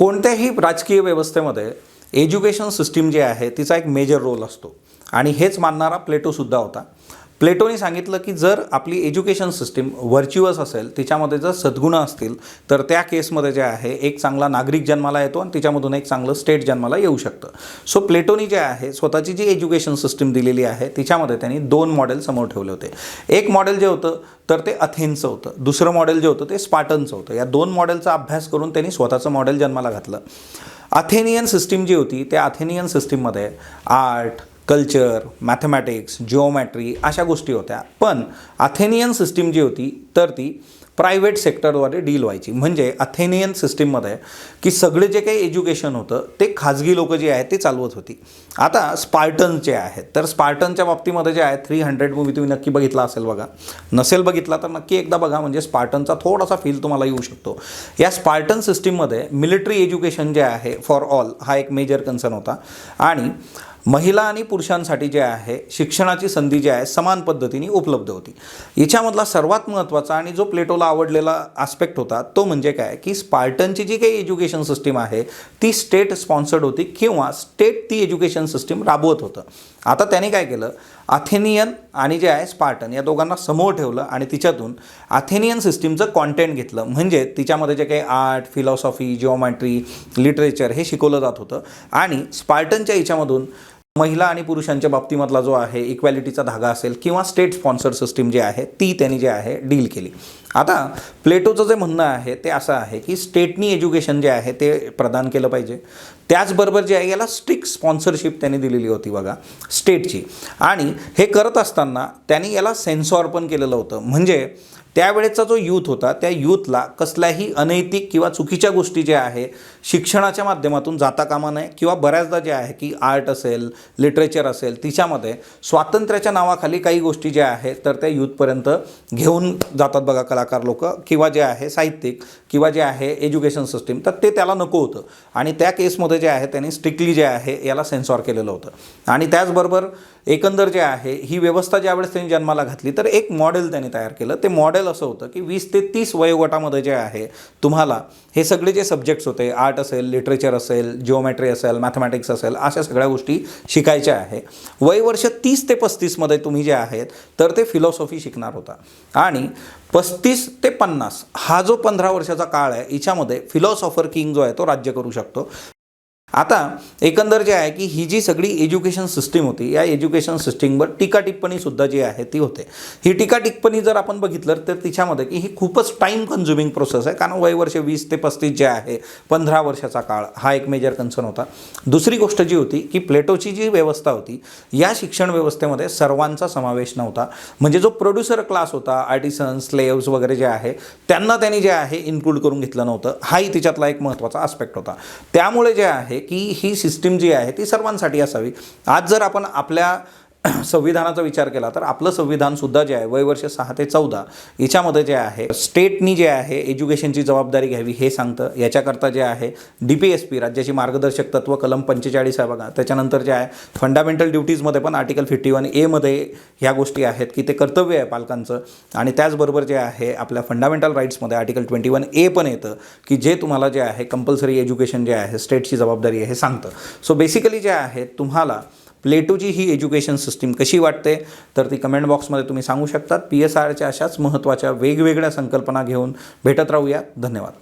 कोणत्याही राजकीय व्यवस्थेमध्ये एज्युकेशन सिस्टीम जी आहे तिचा एक मेजर रोल असतो आणि हेच मानणारा प्लेटोसुद्धा होता. प्लेटोने सांगितलं की जर आपली एज्युकेशन सिस्टीम व्हर्च्युअस असेल, तिच्यामध्ये जर सद्गुण असतील, तर त्या केसमध्ये जे आहे एक चांगला नागरिक जन्माला येतो आणि तिच्यामधून एक चांगलं स्टेट जन्माला येऊ शकतं. सो प्लेटोनी जे आहे स्वतःची जी एज्युकेशन सिस्टीम दिलेली आहे तिच्यामध्ये त्यांनी दोन मॉडेल समोर ठेवले होते. एक मॉडेल जे होतं तर ते अथेन्सचं होतं, दुसरं मॉडेल जे होतं ते स्पार्टनचं होतं. या दोन मॉडेलचा अभ्यास करून त्यांनी स्वतःचं मॉडेल जन्माला घातलं. अथेनियन सिस्टीम जी होती त्या अथेनियन सिस्टीममध्ये आर्ट, कल्चर, मॅथमॅटिक्स, जिओमॅट्री अशा गोष्टी होत्या. पण अथेनियन सिस्टीम जी होती तर ती प्रायव्हेट सेक्टरद्वारे डील व्हायची. म्हणजे अथेनियन सिस्टीममध्ये की सगळे जे काही एज्युकेशन होतं ते खाजगी लोक जे आहेत ते चालवत होती. आता स्पार्टन जे आहेत तर स्पार्टनच्या बाबतीमध्ये जे आहे 300 मूवी तुम्ही नक्की बघितला असेल बघा. नसेल बघितला तर नक्की एकदा बघा, म्हणजे स्पार्टनचा थोडासा फील तुम्हाला येऊ शकतो. या स्पार्टन सिस्टीममध्ये मिलिटरी एज्युकेशन जे आहे फॉर ऑल हा एक मेजर कन्सर्न होता आणि महिला आणि पुरुषांसाठी जे आहे शिक्षणाची संधी जी आहे समान पद्धतीने उपलब्ध होती. याच्यामधला सर्वात महत्त्वाचा आणि जो प्लेटोला आवडलेला आस्पेक्ट होता तो म्हणजे काय की स्पार्टनची जी काही एज्युकेशन सिस्टीम आहे ती स्टेट स्पॉन्सर्ड होती किंवा स्टेट ती एज्युकेशन सिस्टीम राबवत होतं. आता त्याने काय केलं, अथेनियन आणि जे आहे स्पार्टन या दोघांना समोर ठेवलं आणि तिच्यातून अथेनियन सिस्टीमचं कॉन्टेंट घेतलं. म्हणजे तिच्यामध्ये जे काही आर्ट, फिलॉसॉफी, जिओमॅट्री, लिटरेचर हे शिकवलं जात होतं आणि स्पार्टनच्या याच्यामधून महिला आणि पुरुषांच्या बाबतीमधला जो आहे इक्वॅलिटीचा धागा असेल किंवा स्टेट स्पॉन्सर्ड सिस्टीम जी आहे ती त्यांनी जे आहे डील केली. आता प्लेटोचं जे म्हणणं आहे ते असं आहे की स्टेटनी एज्युकेशन जे आहे ते प्रदान केलं पाहिजे. त्याचबरोबर जे आहे याला स्ट्रिक्ट स्पॉन्सरशिप त्यांनी दिलेली होती बघा स्टेटची. आणि हे करत असताना त्यांनी याला सेन्सॉर पण केलेलं होतं. म्हणजे त्यावेळेचा जो यूथ होता त्या यूथला कसल्याही अनैतिक किंवा चुकीच्या गोष्टी ज्या आहे शिक्षणाच्या माध्यमातून जाता कामा नये किंवा बऱ्याचदा जे आहे की आर्ट असेल, लिटरेचर असेल तिच्यामध्ये स्वातंत्र्याच्या नावाखाली काही गोष्टी ज्या आहेत तर त्या यूथपर्यंत घेऊन जातात बघा कलाकार लोक किंवा जे आहे साहित्यिक किंवा जे आहे एज्युकेशन सिस्टीम, तर ते त्याला नको होतं आणि त्या केसमध्ये जे आहे त्यांनी स्ट्रिक्टली जे आहे याला सेन्सॉर केलेलं होतं. आणि त्याचबरोबर एकंदर जे आहे ही व्यवस्था ज्यावेळेस त्यांनी जन्माला घातली तर एक मॉडेल त्यांनी तयार केलं. ते मॉडेल असं होतं की 20 ते 30 वयोगटामध्ये जे आहे तुम्हाला हे सगळे जे सब्जेक्ट्स होते आर्ट असेल, लिटरेचर असेल, जिओमॅट्री असेल, मॅथमॅटिक्स असेल अशा सगळ्या गोष्टी शिकायच्या आहे. वयवर्ष 30 ते 35मध्ये तुम्ही जे आहेत तर ते फिलॉसॉफी शिकणार होता आणि 35 ते 50 हा जो 15 वर्षाचा काळ आहे याच्यामध्ये फिलॉसॉफर किंग जो आहे तो राज्य करू शकतो. आता एकंदर जे आहे की ही जी सगळी एज्युकेशन सिस्टीम होती या एज्युकेशन सिस्टीमवर टीका टिप्पणीसुद्धा जी आहे ती होते. ही टीका टिप्पणी जर आपण बघितलं तर तिच्यामध्ये की ही खूपच टाईम कन्झ्युमिंग प्रोसेस आहे, कारण वयवर्ष 20 ते 35 जे आहे 15 वर्षाचा काळ हा एक मेजर कन्सर्न होता. दुसरी गोष्ट जी होती की प्लेटोची जी व्यवस्था होती या शिक्षण व्यवस्थेमध्ये सर्वांचा समावेश नव्हता. म्हणजे जो प्रोड्युसर क्लास होता, आर्टिसन्स, स्लेव्स वगैरे जे आहे त्यांना त्यांनी जे आहे इन्क्लूड करून घेतलं नव्हतं. हाही तिच्यातला एक महत्त्वाचा आस्पेक्ट होता. त्यामुळे जे आहे की ही सिस्टीम जी आहे ती सर्वांसाठी असावी. आज जर आपण आपल्या संविधानाचा विचार केला तर आपलं संविधानसुद्धा जे आहे वयवर्ष 6 ते 14 याच्यामध्ये जे आहे स्टेटनी जे आहे एज्युकेशनची जबाबदारी घ्यावी हे सांगतं. याच्याकरता जे आहे DPSP राज्याची मार्गदर्शक तत्व कलम 45 आहे बघा. त्याच्यानंतर जे आहे फंडामेंटल ड्युटीजमध्ये पण आर्टिकल 51A मध्ये ह्या गोष्टी आहेत की ते कर्तव्य आहे पालकांचं. आणि त्याचबरोबर जे आहे आपल्या फंडामेंटल राईट्समध्ये आर्टिकल 21A पण येतं की जे तुम्हाला जे आहे कंपल्सरी एज्युकेशन जे आहे स्टेटची जबाबदारी आहे हे सांगतं. सो बेसिकली जे आहे तुम्हाला प्लेटोची ही एज्युकेशन सिस्टीम कशी वाटते तर ती कमेंट बॉक्समध्ये तुम्ही सांगू शकतात. PSRच्या अशाच महत्त्वाच्या वेगवेगळ्या संकल्पना घेऊन भेटत राहूया. धन्यवाद.